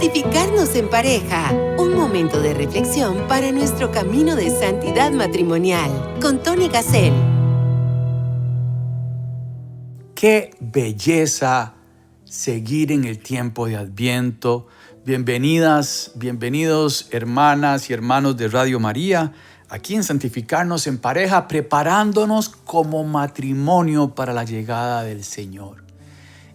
Santificarnos en pareja. Un momento de reflexión para nuestro camino de santidad matrimonial. Con Tony Gassel. Qué belleza seguir en el tiempo de Adviento. Bienvenidas, bienvenidos hermanas y hermanos de Radio María, aquí en Santificarnos en Pareja, preparándonos como matrimonio para la llegada del Señor.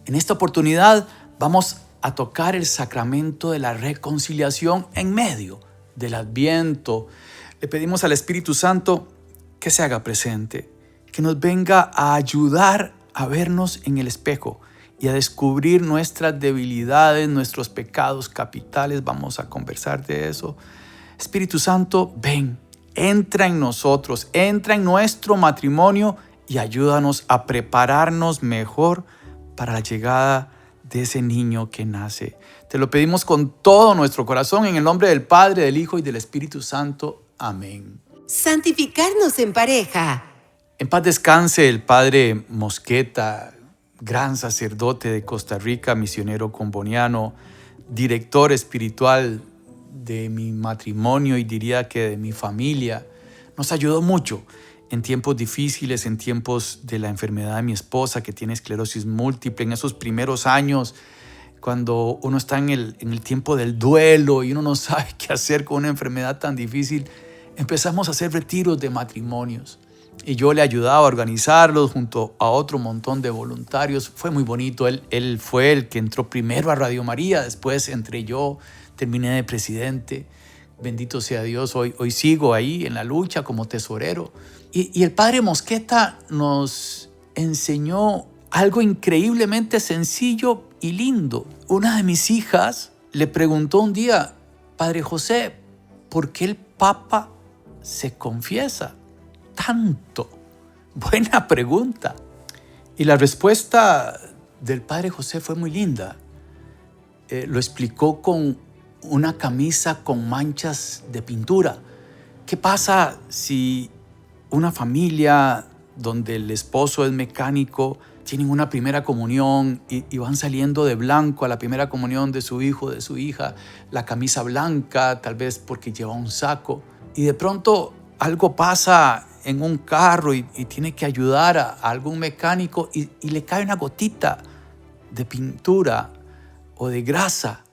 En esta oportunidad vamos a tocar el sacramento de la reconciliación en medio del Adviento. Le pedimos al Espíritu Santo que se haga presente, que nos venga a ayudar a vernos en el espejo y a descubrir nuestras debilidades, nuestros pecados capitales. Vamos a conversar de eso. Espíritu Santo, ven, entra en nosotros, entra en nuestro matrimonio y ayúdanos a prepararnos mejor para la llegada de ese niño que nace. Te lo pedimos con todo nuestro corazón, en el nombre del Padre, del Hijo y del Espíritu Santo. Amén. Santificarnos en pareja. En paz descanse el Padre Mosqueta, gran sacerdote de Costa Rica, misionero comboniano, director espiritual de mi matrimonio y diría que de mi familia. Nos ayudó mucho en tiempos difíciles, en tiempos de la enfermedad de mi esposa que tiene esclerosis múltiple, en esos primeros años, cuando uno está en el tiempo del duelo y uno no sabe qué hacer con una enfermedad tan difícil, empezamos a hacer retiros de matrimonios. Y yo le ayudaba a organizarlos junto a otro montón de voluntarios. Fue muy bonito. Él fue el que entró primero a Radio María, después entré yo, terminé de presidente. Bendito sea Dios, hoy sigo ahí en la lucha como tesorero. Y el Padre Mosqueta nos enseñó algo increíblemente sencillo y lindo. Una de mis hijas le preguntó un día: Padre José, ¿por qué el Papa se confiesa tanto? Buena pregunta. Y la respuesta del Padre José fue muy linda. Lo explicó con una camisa con manchas de pintura. ¿Qué pasa si una familia donde el esposo es mecánico tienen una primera comunión y van saliendo de blanco a la primera comunión de su hijo, de su hija, la camisa blanca, tal vez porque lleva un saco, y de pronto algo pasa en un carro y tiene que ayudar a algún mecánico y le cae una gotita de pintura o de grasa?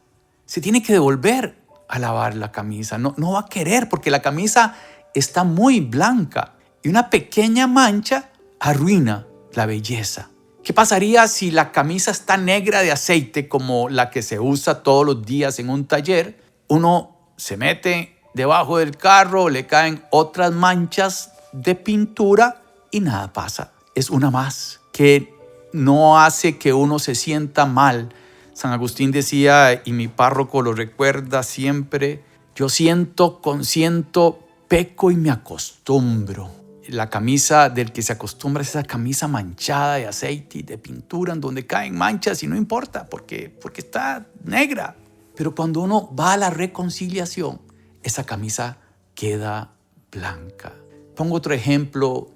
Se tiene que devolver a lavar la camisa. No va a querer porque la camisa está muy blanca y una pequeña mancha arruina la belleza. ¿Qué pasaría si la camisa está negra de aceite como la que se usa todos los días en un taller? Uno se mete debajo del carro, le caen otras manchas de pintura y nada pasa. Es una más que no hace que uno se sienta mal. San Agustín decía, y mi párroco lo recuerda siempre: yo siento, consiento, peco y me acostumbro. La camisa del que se acostumbra es esa camisa manchada de aceite y de pintura en donde caen manchas y no importa porque está negra. Pero cuando uno va a la reconciliación, esa camisa queda blanca. Pongo otro ejemplo,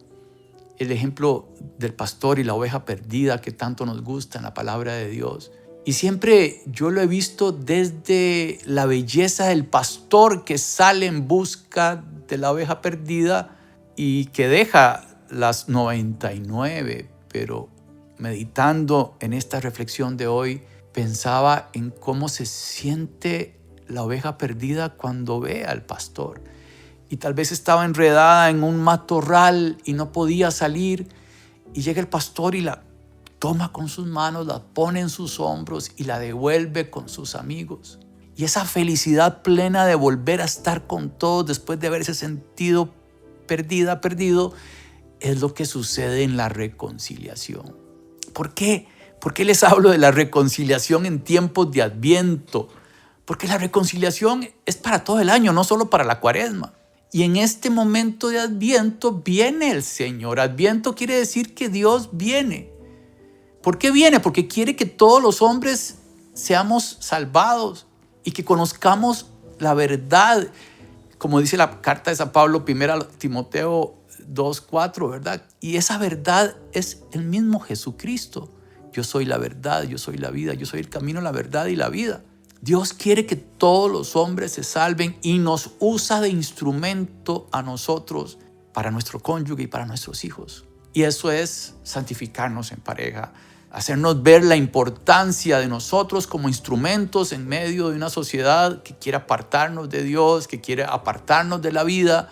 el ejemplo del pastor y la oveja perdida que tanto nos gusta en la palabra de Dios. Y siempre yo lo he visto desde la belleza del pastor que sale en busca de la oveja perdida y que deja las 99. Pero meditando en esta reflexión de hoy, pensaba en cómo se siente la oveja perdida cuando ve al pastor. Y tal vez estaba enredada en un matorral y no podía salir. Y llega el pastor y la toma con sus manos, la pone en sus hombros y la devuelve con sus amigos. Y esa felicidad plena de volver a estar con todos después de haberse sentido perdido, es lo que sucede en la reconciliación. ¿Por qué? ¿Por qué les hablo de la reconciliación en tiempos de Adviento? Porque la reconciliación es para todo el año, no solo para la Cuaresma. Y en este momento de Adviento viene el Señor. Adviento quiere decir que Dios viene. ¿Por qué viene? Porque quiere que todos los hombres seamos salvados y que conozcamos la verdad. Como dice la carta de San Pablo, 1 Timoteo 2:4, ¿verdad? Y esa verdad es el mismo Jesucristo. Yo soy la verdad, yo soy la vida, yo soy el camino, la verdad y la vida. Dios quiere que todos los hombres se salven y nos usa de instrumento a nosotros para nuestro cónyuge y para nuestros hijos. Y eso es santificarnos en pareja, hacernos ver la importancia de nosotros como instrumentos en medio de una sociedad que quiere apartarnos de Dios, que quiere apartarnos de la vida.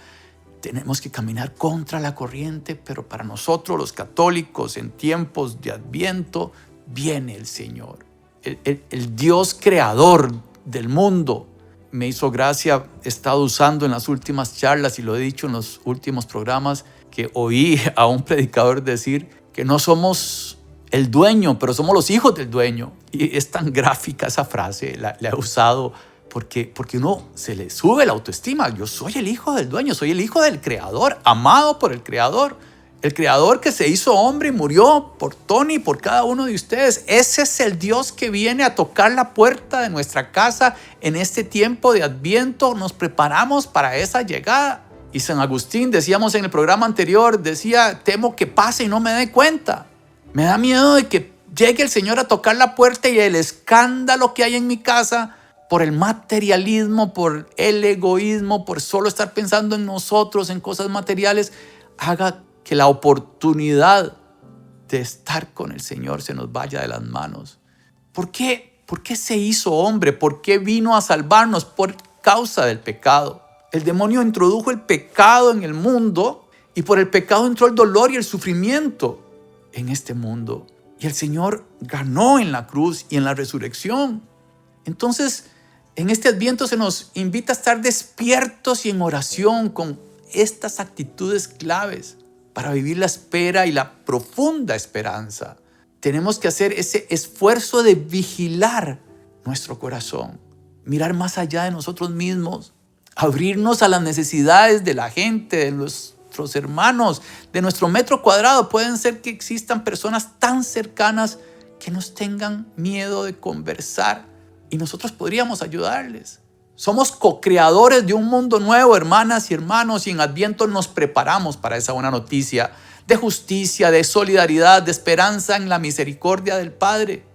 Tenemos que caminar contra la corriente, pero para nosotros los católicos en tiempos de Adviento viene el Señor, el Dios creador del mundo. Me hizo gracia, he estado usando en las últimas charlas y lo he dicho en los últimos programas, que oí a un predicador decir que no somos el dueño, pero somos los hijos del dueño. Y es tan gráfica esa frase, la he usado porque uno se le sube la autoestima. Yo soy el hijo del dueño, soy el hijo del creador, amado por el creador. El creador que se hizo hombre y murió por Tony, por cada uno de ustedes. Ese es el Dios que viene a tocar la puerta de nuestra casa en este tiempo de Adviento. Nos preparamos para esa llegada. Y San Agustín, decíamos en el programa anterior, decía, temo que pase y no me dé cuenta. Me da miedo de que llegue el Señor a tocar la puerta y el escándalo que hay en mi casa por el materialismo, por el egoísmo, por solo estar pensando en nosotros, en cosas materiales, haga que la oportunidad de estar con el Señor se nos vaya de las manos. ¿Por qué? ¿Por qué se hizo hombre? ¿Por qué vino a salvarnos? Por causa del pecado. El demonio introdujo el pecado en el mundo y por el pecado entró el dolor y el sufrimiento en este mundo. Y el Señor ganó en la cruz y en la resurrección. Entonces, en este Adviento se nos invita a estar despiertos y en oración con estas actitudes claves para vivir la espera y la profunda esperanza. Tenemos que hacer ese esfuerzo de vigilar nuestro corazón, mirar más allá de nosotros mismos, abrirnos a las necesidades de la gente, de nuestros hermanos, de nuestro metro cuadrado. Pueden ser que existan personas tan cercanas que nos tengan miedo de conversar y nosotros podríamos ayudarles. Somos co-creadores de un mundo nuevo, hermanas y hermanos, y en Adviento nos preparamos para esa buena noticia de justicia, de solidaridad, de esperanza en la misericordia del Padre.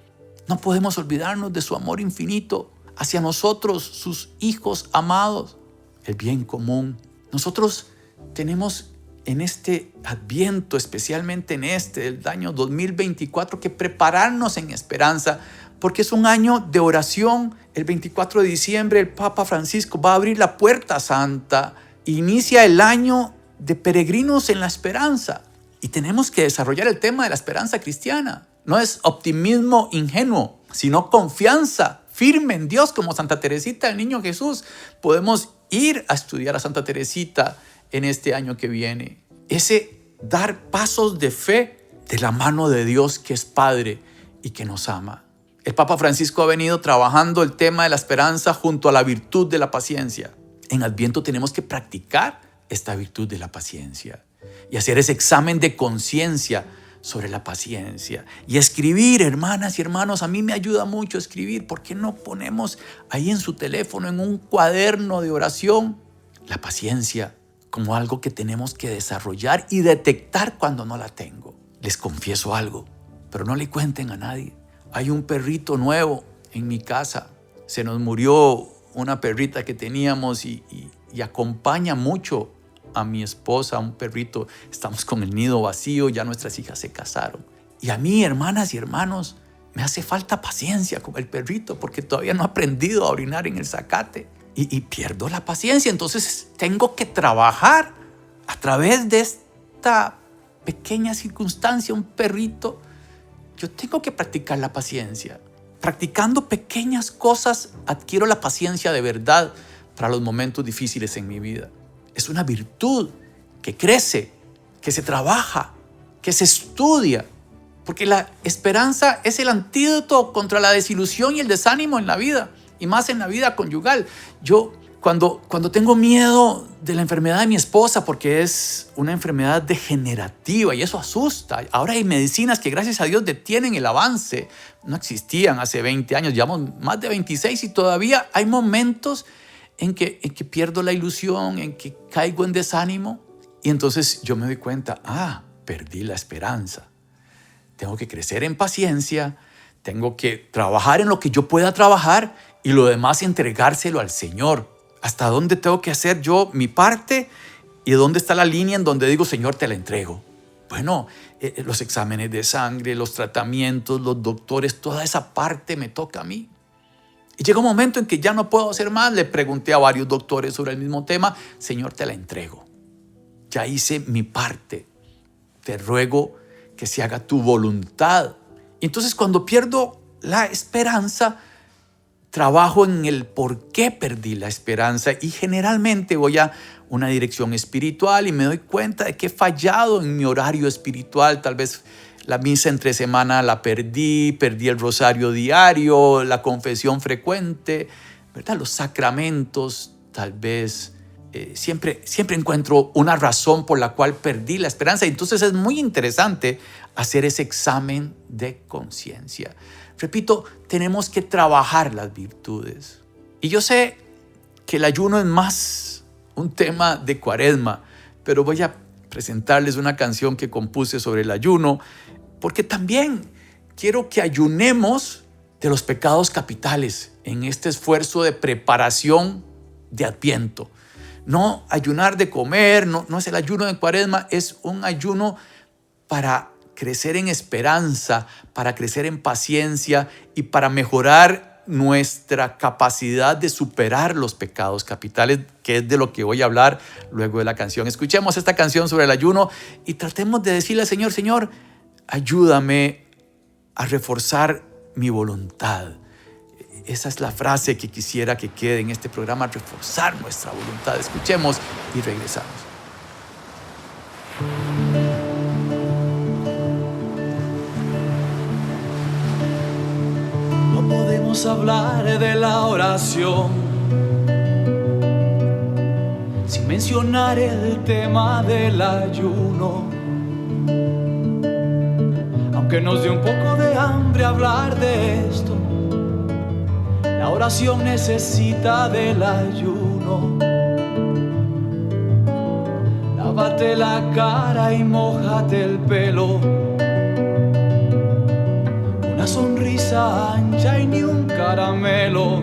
No podemos olvidarnos de su amor infinito hacia nosotros, sus hijos amados, el bien común. Nosotros tenemos en este Adviento, especialmente en del año 2024, que prepararnos en esperanza, porque es un año de oración. El 24 de diciembre el Papa Francisco va a abrir la puerta santa. Inicia el año de peregrinos en la esperanza. Y tenemos que desarrollar el tema de la esperanza cristiana. No es optimismo ingenuo, sino confianza firme en Dios, como Santa Teresita del Niño Jesús. Podemos ir a estudiar a Santa Teresita en este año que viene. Ese dar pasos de fe de la mano de Dios, que es Padre y que nos ama. El Papa Francisco ha venido trabajando el tema de la esperanza junto a la virtud de la paciencia. En Adviento tenemos que practicar esta virtud de la paciencia y hacer ese examen de conciencia sobre la paciencia. Y escribir, hermanas y hermanos, a mí me ayuda mucho escribir. ¿Por qué no ponemos ahí en su teléfono, en un cuaderno de oración, la paciencia como algo que tenemos que desarrollar y detectar cuando no la tengo? Les confieso algo, pero no le cuenten a nadie. Hay un perrito nuevo en mi casa. Se nos murió una perrita que teníamos y acompaña mucho a mi esposa, un perrito. Estamos con el nido vacío, ya nuestras hijas se casaron. Y a mí, hermanas y hermanos, me hace falta paciencia con el perrito porque todavía no he aprendido a orinar en el zacate. Y pierdo la paciencia. Entonces tengo que trabajar a través de esta pequeña circunstancia, un perrito. Yo tengo que practicar la paciencia. Practicando pequeñas cosas, adquiero la paciencia de verdad para los momentos difíciles en mi vida. Es una virtud que crece, que se trabaja, que se estudia. Porque la esperanza es el antídoto contra la desilusión y el desánimo en la vida. Y más en la vida conyugal. Yo cuando tengo miedo de la enfermedad de mi esposa, porque es una enfermedad degenerativa y eso asusta. Ahora hay medicinas que gracias a Dios detienen el avance. No existían hace 20 años, llevamos más de 26 y todavía hay momentos en que pierdo la ilusión, en que caigo en desánimo. Y entonces yo me doy cuenta, perdí la esperanza. Tengo que crecer en paciencia, tengo que trabajar en lo que yo pueda trabajar y lo demás entregárselo al Señor. ¿Hasta dónde tengo que hacer yo mi parte? ¿Y dónde está la línea en donde digo, Señor, te la entrego? Bueno, los exámenes de sangre, los tratamientos, los doctores, toda esa parte me toca a mí. Y llega un momento en que ya no puedo hacer más. Le pregunté a varios doctores sobre el mismo tema. Señor, te la entrego. Ya hice mi parte. Te ruego que se haga tu voluntad. Y entonces cuando pierdo la esperanza, trabajo en el por qué perdí la esperanza y generalmente voy a una dirección espiritual y me doy cuenta de que he fallado en mi horario espiritual. Tal vez la misa entre semana la perdí el rosario diario, la confesión frecuente, ¿verdad? Los sacramentos, tal vez siempre encuentro una razón por la cual perdí la esperanza. Y entonces es muy interesante hacer ese examen de conciencia. Repito, tenemos que trabajar las virtudes. Y yo sé que el ayuno es más un tema de Cuaresma, pero voy a presentarles una canción que compuse sobre el ayuno, porque también quiero que ayunemos de los pecados capitales en este esfuerzo de preparación de Adviento. No ayunar de comer, no es el ayuno de Cuaresma, es un ayuno para crecer en esperanza, para crecer en paciencia y para mejorar nuestra capacidad de superar los pecados capitales, que es de lo que voy a hablar luego de la canción. Escuchemos esta canción sobre el ayuno y tratemos de decirle al Señor, Señor, ayúdame a reforzar mi voluntad. Esa es la frase que quisiera que quede en este programa, reforzar nuestra voluntad. Escuchemos y regresamos. No podemos hablar de la oración sin mencionar el tema del ayuno. Aunque nos dé un poco de hambre hablar de esto, la oración necesita del ayuno. Lávate la cara y mójate el pelo. Una sonrisa ancha y ni un caramelo.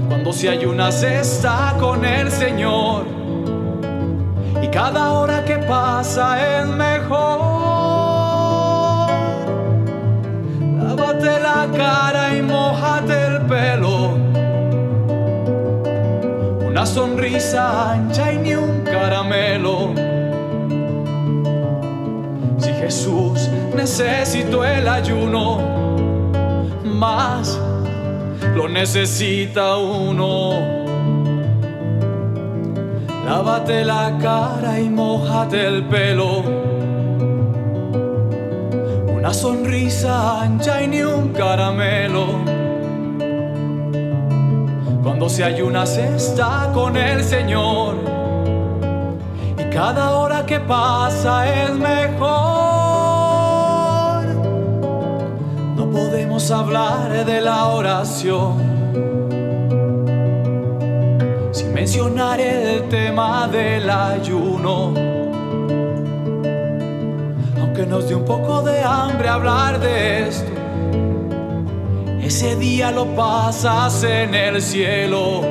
Cuando se ayuna se está con el Señor y cada hora que pasa es mejor. Lávate la cara y mójate el pelo. Una sonrisa ancha y ni un caramelo. Si Jesús necesitó el ayuno, más lo necesita uno. Lávate la cara y mójate el pelo. Una sonrisa ancha y ni un caramelo. Cuando se ayuna se está con el Señor y cada hora que pasa es mejor. No podemos hablar de la oración sin mencionar el tema del ayuno. Aunque nos dé un poco de hambre hablar de esto, ese día lo pasas en el cielo.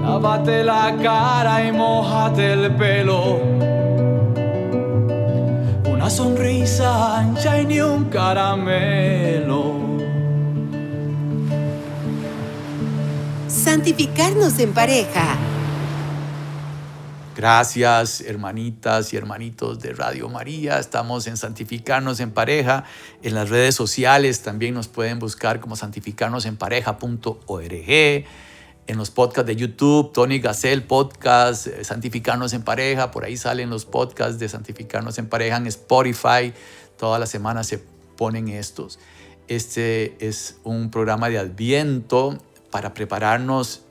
Lávate la cara y mójate el pelo. Una sonrisa ancha y ni un caramelo. Santificarnos en pareja. Gracias, hermanitas y hermanitos de Radio María. Estamos en Santificarnos en Pareja. En las redes sociales también nos pueden buscar como santificarnosenpareja.org. En los podcasts de YouTube, Tony Gassel Podcast, Santificarnos en Pareja. Por ahí salen los podcasts de Santificarnos en Pareja en Spotify. Todas las semanas se ponen estos. Este es un programa de Adviento para prepararnos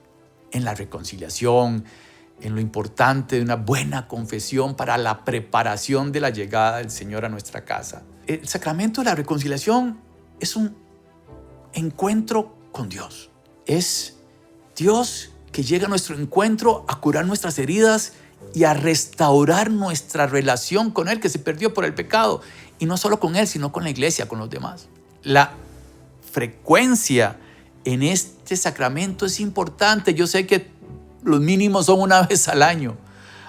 en la reconciliación, en lo importante de una buena confesión para la preparación de la llegada del Señor a nuestra casa. El sacramento de la reconciliación es un encuentro con Dios. Es Dios que llega a nuestro encuentro a curar nuestras heridas y a restaurar nuestra relación con Él que se perdió por el pecado. Y no solo con Él, sino con la iglesia, con los demás. la frecuencia en este sacramento es importante. Yo sé que los mínimos son una vez al año.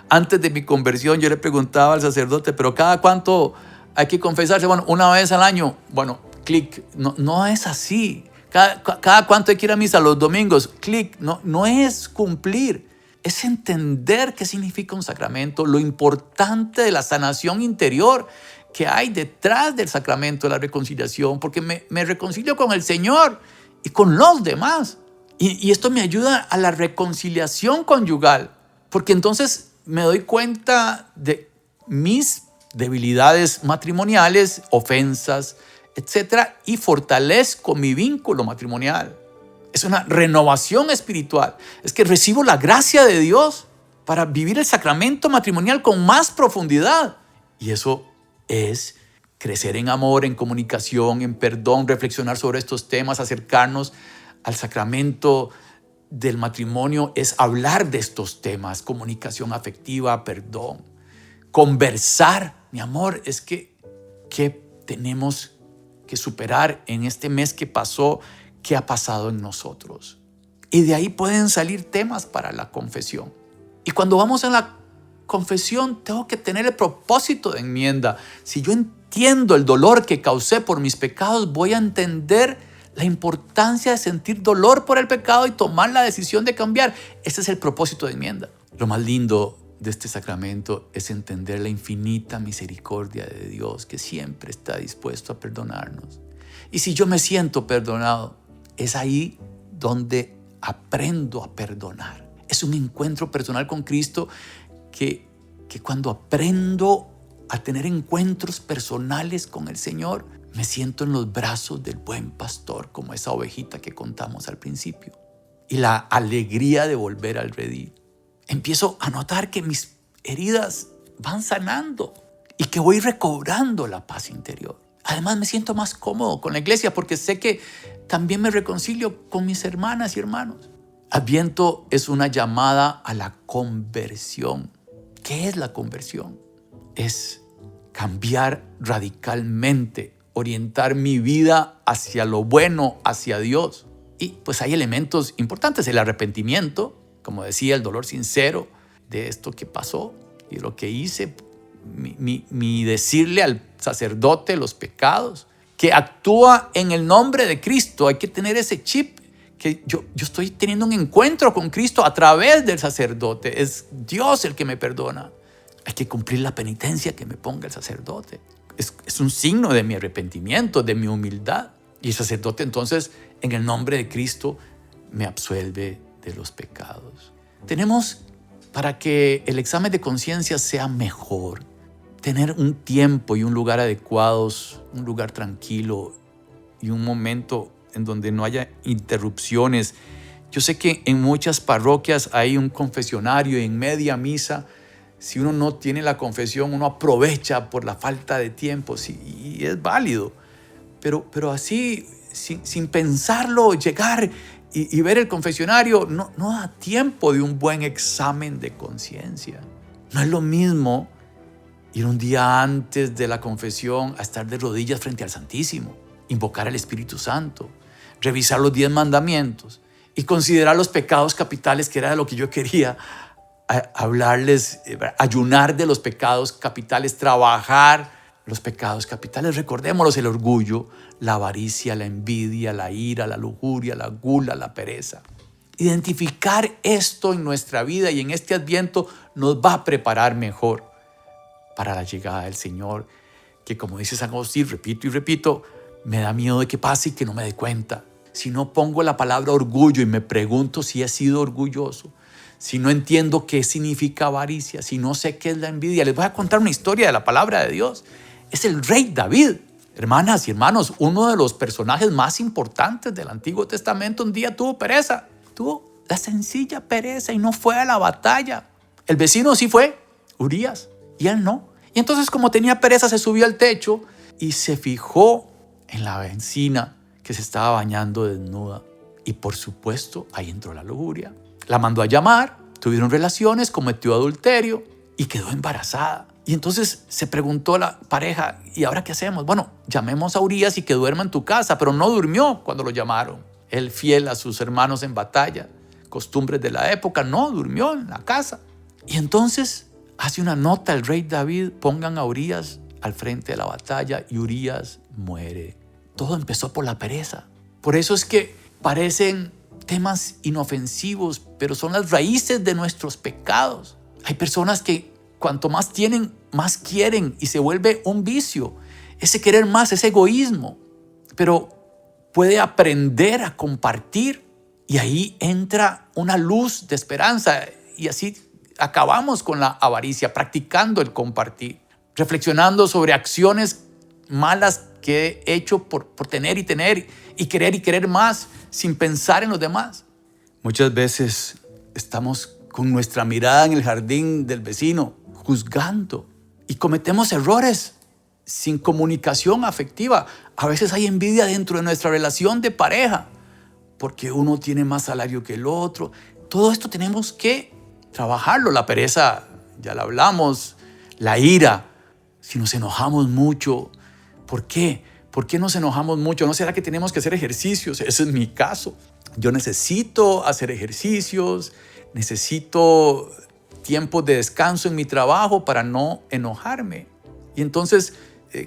Antes de mi conversión yo le preguntaba al sacerdote, pero ¿cada cuánto hay que confesarse? Bueno, una vez al año. Bueno, clic. No es así. Cada cuánto hay que ir a misa los domingos. Clic. No es cumplir. Es entender qué significa un sacramento, lo importante de la sanación interior que hay detrás del sacramento de la reconciliación, porque me reconcilio con el Señor y con los demás. Y esto me ayuda a la reconciliación conyugal, porque entonces me doy cuenta de mis debilidades matrimoniales, ofensas, etc. y fortalezco mi vínculo matrimonial. Es una renovación espiritual. Es que recibo la gracia de Dios para vivir el sacramento matrimonial con más profundidad. Y eso es crecer en amor, en comunicación, en perdón, reflexionar sobre estos temas, acercarnos al sacramento del matrimonio. Es hablar de estos temas, comunicación afectiva, perdón, conversar. Mi amor, es que tenemos que superar en este mes que pasó. ¿Qué ha pasado en nosotros? Y de ahí pueden salir temas para la confesión. Y cuando vamos a la confesión, tengo que tener el propósito de enmienda. Si yo entiendo el dolor que causé por mis pecados, voy a entender la importancia de sentir dolor por el pecado y tomar la decisión de cambiar. Ese es el propósito de enmienda. Lo más lindo de este sacramento es entender la infinita misericordia de Dios, que siempre está dispuesto a perdonarnos. Y si yo me siento perdonado, es ahí donde aprendo a perdonar. Es un encuentro personal con Cristo que cuando aprendo a tener encuentros personales con el Señor, me siento en los brazos del buen pastor, como esa ovejita que contamos al principio. Y la alegría de volver al redil. Empiezo a notar que mis heridas van sanando y que voy recobrando la paz interior. Además, me siento más cómodo con la iglesia porque sé que también me reconcilio con mis hermanas y hermanos. Adviento es una llamada a la conversión. ¿Qué es la conversión? Es cambiar radicalmente, orientar mi vida hacia lo bueno, hacia Dios. Y pues hay elementos importantes, el arrepentimiento, como decía, el dolor sincero de esto que pasó y lo que hice, mi decirle al sacerdote los pecados, que actúa en el nombre de Cristo. Hay que tener ese chip, que yo estoy teniendo un encuentro con Cristo a través del sacerdote. Es Dios el que me perdona. Hay que cumplir la penitencia que me ponga el sacerdote. Es un signo de mi arrepentimiento, de mi humildad. Y el sacerdote entonces, en el nombre de Cristo, me absuelve de los pecados. Tenemos, para que el examen de conciencia sea mejor, tener un tiempo y un lugar adecuados, un lugar tranquilo y un momento en donde no haya interrupciones. Yo sé que en muchas parroquias hay un confesionario en media misa. Si uno no tiene la confesión, uno aprovecha por la falta de tiempo, sí, y es válido. Pero así, sin pensarlo, llegar y ver el confesionario, no da tiempo de un buen examen de conciencia. No es lo mismo ir un día antes de la confesión a estar de rodillas frente al Santísimo, invocar al Espíritu Santo, revisar los 10 mandamientos y considerar los pecados capitales, que era de lo que yo quería hablarles, ayunar de los pecados capitales, trabajar los pecados capitales. Recordémoslos: el orgullo, la avaricia, la envidia, la ira, la lujuria, la gula, la pereza. Identificar esto en nuestra vida y en este Adviento nos va a preparar mejor para la llegada del Señor, que, como dice San Agustín, repito y repito, me da miedo de que pase y que no me dé cuenta. Si no pongo la palabra orgullo y me pregunto si he sido orgulloso, si no entiendo qué significa avaricia, si no sé qué es la envidia. Les voy a contar una historia de la palabra de Dios. Es el rey David. Hermanas y hermanos, uno de los personajes más importantes del Antiguo Testamento un día tuvo pereza. Tuvo la sencilla pereza y no fue a la batalla. El vecino sí fue, Urías, y él no. Y entonces, como tenía pereza, se subió al techo y se fijó en la vecina que se estaba bañando desnuda. Y por supuesto, ahí entró la lujuria. La mandó a llamar, tuvieron relaciones, cometió adulterio y quedó embarazada. Y entonces se preguntó la pareja, ¿y ahora qué hacemos? Bueno, llamemos a Urías y que duerma en tu casa, pero no durmió cuando lo llamaron. Él, fiel a sus hermanos en batalla, costumbres de la época, no durmió en la casa. Y entonces hace una nota el rey David, pongan a Urías al frente de la batalla, y Urías muere. Todo empezó por la pereza. Por eso es que parecen temas inofensivos, pero son las raíces de nuestros pecados. Hay personas que cuanto más tienen, más quieren, y se vuelve un vicio. Ese querer más, ese egoísmo. Pero puede aprender a compartir, y ahí entra una luz de esperanza, y así acabamos con la avaricia, practicando el compartir, reflexionando sobre acciones malas que he hecho por tener y querer más sin pensar en los demás. Muchas veces estamos con nuestra mirada en el jardín del vecino, juzgando, y cometemos errores sin comunicación afectiva. A veces hay envidia dentro de nuestra relación de pareja, porque uno tiene más salario que el otro. Todo esto tenemos que trabajarlo. La pereza, ya la hablamos, la ira, si nos enojamos mucho. ¿Por qué? ¿Por qué nos enojamos mucho? ¿No será que tenemos que hacer ejercicios? Ese es mi caso. Yo necesito hacer ejercicios, necesito tiempo de descanso en mi trabajo para no enojarme. Y entonces,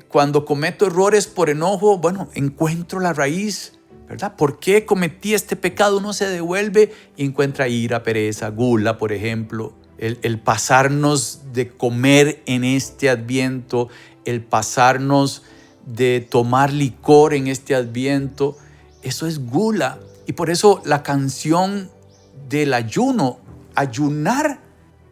cuando cometo errores por enojo, bueno, encuentro la raíz, ¿verdad? ¿Por qué cometí este pecado? Uno se devuelve y encuentra ira, pereza, gula, por ejemplo. El pasarnos de comer en este Adviento, el pasarnos de tomar licor en este Adviento, eso es gula. Y por eso la canción del ayuno, ayunar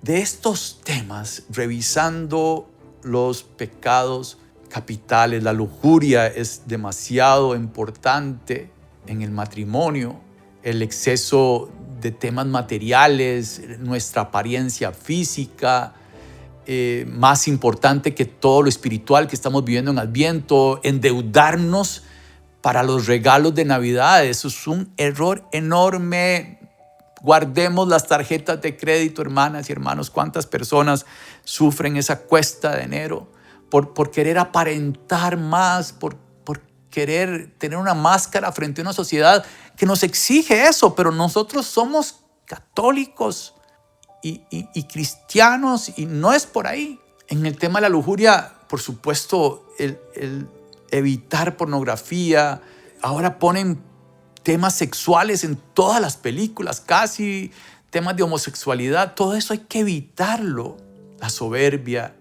de estos temas, revisando los pecados capitales. La lujuria es demasiado importante en el matrimonio, el exceso de temas materiales, nuestra apariencia física, más importante que todo lo espiritual que estamos viviendo en Adviento, endeudarnos para los regalos de Navidad. Eso es un error enorme. Guardemos las tarjetas de crédito, hermanas y hermanos. ¿Cuántas personas sufren esa cuesta de enero por querer aparentar más, por querer tener una máscara frente a una sociedad que nos exige eso? Pero nosotros somos católicos y cristianos, y no es por ahí. En el tema de la lujuria, por supuesto, el evitar pornografía. Ahora ponen temas sexuales en todas las películas, casi temas de homosexualidad. Todo eso hay que evitarlo. La soberbia,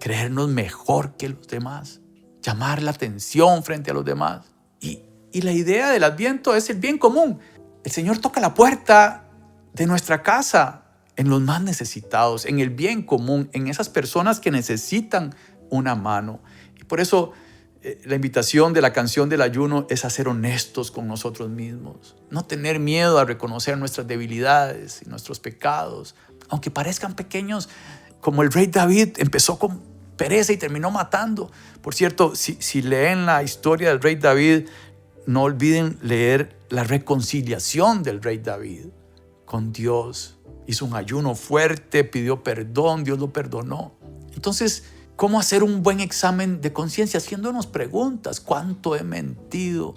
creernos mejor que los demás, llamar la atención frente a los demás. Y la idea del Adviento es el bien común. El Señor toca la puerta de nuestra casa en los más necesitados, en el bien común, en esas personas que necesitan una mano. Y por eso la invitación de la canción del ayuno es a ser honestos con nosotros mismos, no tener miedo a reconocer nuestras debilidades y nuestros pecados, aunque parezcan pequeños, como el rey David empezó con pereza y terminó matando. Por cierto, si leen la historia del rey David, no olviden leer la reconciliación del rey David con Dios. Hizo un ayuno fuerte, pidió perdón, Dios lo perdonó. Entonces, ¿cómo hacer un buen examen de conciencia? Haciéndonos preguntas. ¿Cuánto he mentido?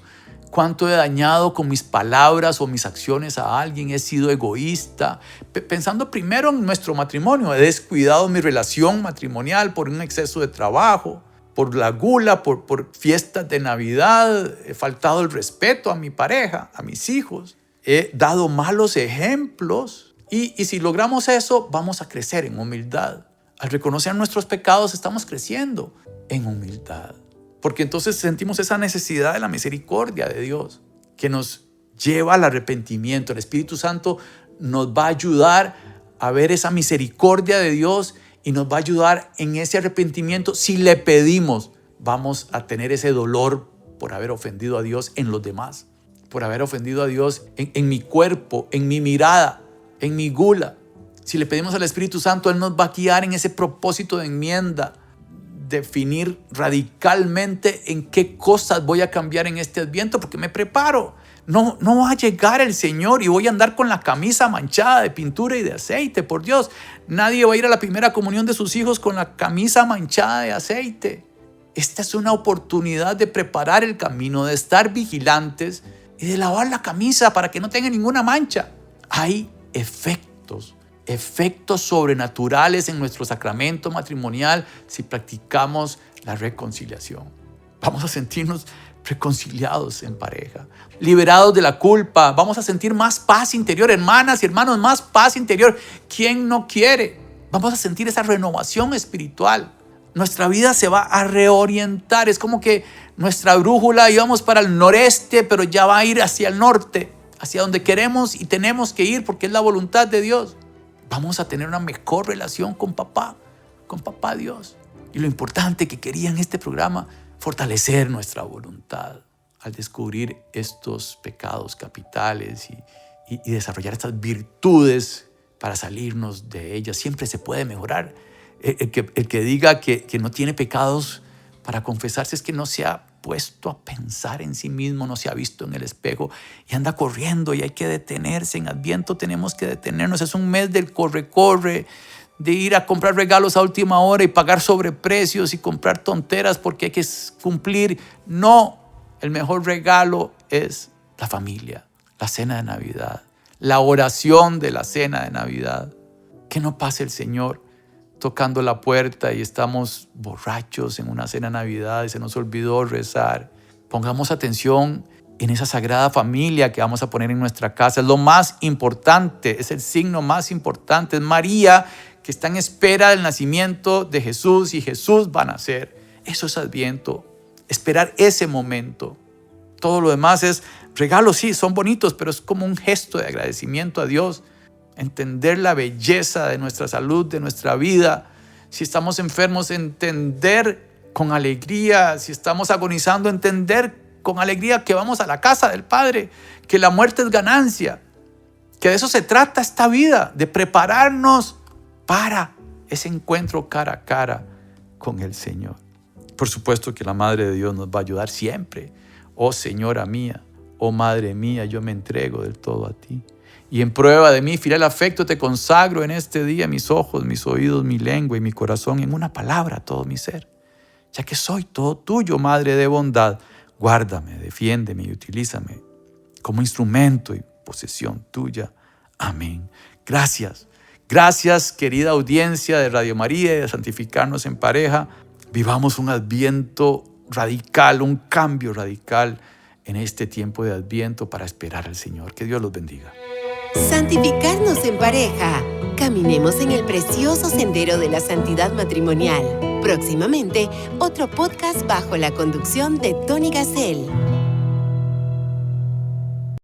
¿Cuánto he dañado con mis palabras o mis acciones a alguien? ¿He sido egoísta? Pensando primero en nuestro matrimonio. ¿He descuidado mi relación matrimonial por un exceso de trabajo, por la gula, por fiestas de Navidad? ¿He faltado el respeto a mi pareja, a mis hijos? ¿He dado malos ejemplos? Y si logramos eso, vamos a crecer en humildad. Al reconocer nuestros pecados, estamos creciendo en humildad. Porque entonces sentimos esa necesidad de la misericordia de Dios, que nos lleva al arrepentimiento. El Espíritu Santo nos va a ayudar a ver esa misericordia de Dios y nos va a ayudar en ese arrepentimiento. Si le pedimos, vamos a tener ese dolor por haber ofendido a Dios en los demás, por haber ofendido a Dios en mi cuerpo, en mi mirada, en mi gula. Si le pedimos al Espíritu Santo, Él nos va a guiar en ese propósito de enmienda, definir radicalmente en qué cosas voy a cambiar en este Adviento, porque me preparo No va a llegar el Señor y voy a andar con la camisa manchada de pintura y de aceite, por Dios. Nadie va a ir a la primera comunión de sus hijos con la camisa manchada de aceite. Esta es una oportunidad de preparar el camino, de estar vigilantes y de lavar la camisa para que no tenga ninguna mancha. Hay efectos sobrenaturales en nuestro sacramento matrimonial si practicamos la reconciliación. Vamos a sentirnos reconciliados en pareja, liberados de la culpa. Vamos a sentir más paz interior, hermanas y hermanos, más paz interior. ¿Quién no quiere? Vamos a sentir esa renovación espiritual. Nuestra vida se va a reorientar. Es como que nuestra brújula íbamos para el noreste, pero ya va a ir hacia el norte, hacia donde queremos y tenemos que ir porque es la voluntad de Dios. Vamos a tener una mejor relación con papá Dios. Y lo importante que quería en este programa, fortalecer nuestra voluntad al descubrir estos pecados capitales y desarrollar estas virtudes para salirnos de ellas. Siempre se puede mejorar. El que diga que no tiene pecados para confesarse es que no se ha puesto a pensar en sí mismo, no se ha visto en el espejo y anda corriendo, y hay que detenerse. En Adviento tenemos que detenernos. Es un mes del corre, de ir a comprar regalos a última hora y pagar sobreprecios y comprar tonteras porque hay que cumplir. No, el mejor regalo es la familia, la cena de Navidad, la oración de la cena de Navidad. Que no pase el Señor tocando la puerta y estamos borrachos en una cena de Navidad y se nos olvidó rezar. Pongamos atención en esa sagrada familia que vamos a poner en nuestra casa. Es lo más importante, es el signo más importante. Es María, que está en espera del nacimiento de Jesús, y Jesús va a nacer. Eso es Adviento, esperar ese momento. Todo lo demás es regalos, sí, son bonitos, pero es como un gesto de agradecimiento a Dios. Entender la belleza de nuestra salud, de nuestra vida. Si estamos enfermos, entender con alegría. Si estamos agonizando, entender con alegría que vamos a la casa del Padre, que la muerte es ganancia, que de eso se trata esta vida, de prepararnos para ese encuentro cara a cara con el Señor. Por supuesto que la Madre de Dios nos va a ayudar siempre. Oh Señora mía, oh Madre mía, yo me entrego del todo a ti. Y en prueba de mi fiel afecto te consagro en este día mis ojos, mis oídos, mi lengua y mi corazón, en una palabra todo mi ser. Ya que soy todo tuyo, Madre de bondad, guárdame, defiéndeme y utilízame como instrumento y posesión tuya. Amén. Gracias. Gracias, querida audiencia de Radio María y de Santificarnos en Pareja. Vivamos un Adviento radical, un cambio radical en este tiempo de Adviento para esperar al Señor. Que Dios los bendiga. Santificarnos en pareja. Caminemos en el precioso sendero de la santidad matrimonial. Próximamente, otro podcast bajo la conducción de Tony Gassel.